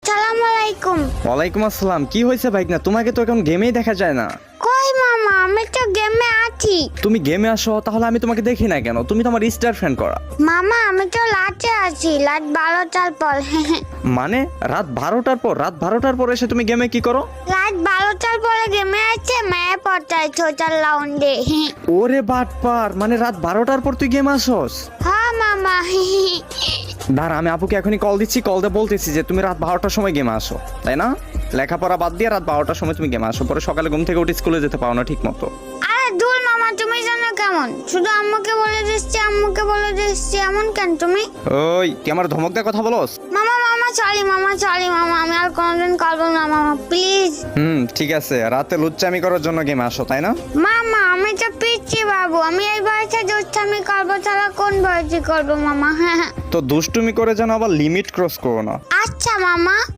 আসসালামু আলাইকুম। ওয়ালাইকুম আসসালাম। কি হয়েছে ভাইকনা? তোমাকে তো এখন গেমেই দেখা যায় না। কই মামা, আমি তো গেমে আছি। তুমি গেমে আসো, তাহলে আমি তোমাকে দেখি না কেন? তুমি তো আমার স্টার ফ্রেন্ড করা। মামা আমি তো লাটে আছি, লাট 12টার পর। মানে রাত 12টার পর? রাত 12টার পর এসে তুমি গেমে কি করো? রাত 12টার পরে গেমে আছে, মেয়ে পড়তাই ছোটার লাউন্ডে। ওরে বাটপার, মানে রাত 12টার পর তুই গেম আসোস? হ্যাঁ মামা। দাঁড়া, আমি আপুকে এখনই কল দিচ্ছি, কল দিয়ে বলতেছি যে তুমি রাত 12টার সময় গেমে আসো, তাই না? লেখাপড়া বাদ দিয়ে রাত 12টার সময় তুমি গেমে আসো, পরে সকালে ঘুম থেকে উঠে স্কুলে যেতে পারো না ঠিক মতো। আরে দূর মামা, তুমি জানো কেমন? শুধু আম্মুকে বলে দিচ্ছি, আম্মুকে বলে দিচ্ছি, এমন কেন তুমি? ওই তুই আমার ধমক দিয়ে কথা বলোস? মামা মামা সরি মামা, সরি মামা, আমি আর কোনোদিন করবো না মামা, প্লিজ। ঠিক আছে, রাতে লুচ্চামি করার জন্য গেমে আসো, তাই না? মামা আমি তো পিচ্ছি বাবু, আমি এই বয়সে দুষ্টামি করবো ছাড়া কোন বয়সে করবো মামা? হ্যাঁ তো দুষ্টুমি করে যেন আবার লিমিট ক্রস করো না। আচ্ছা মামা।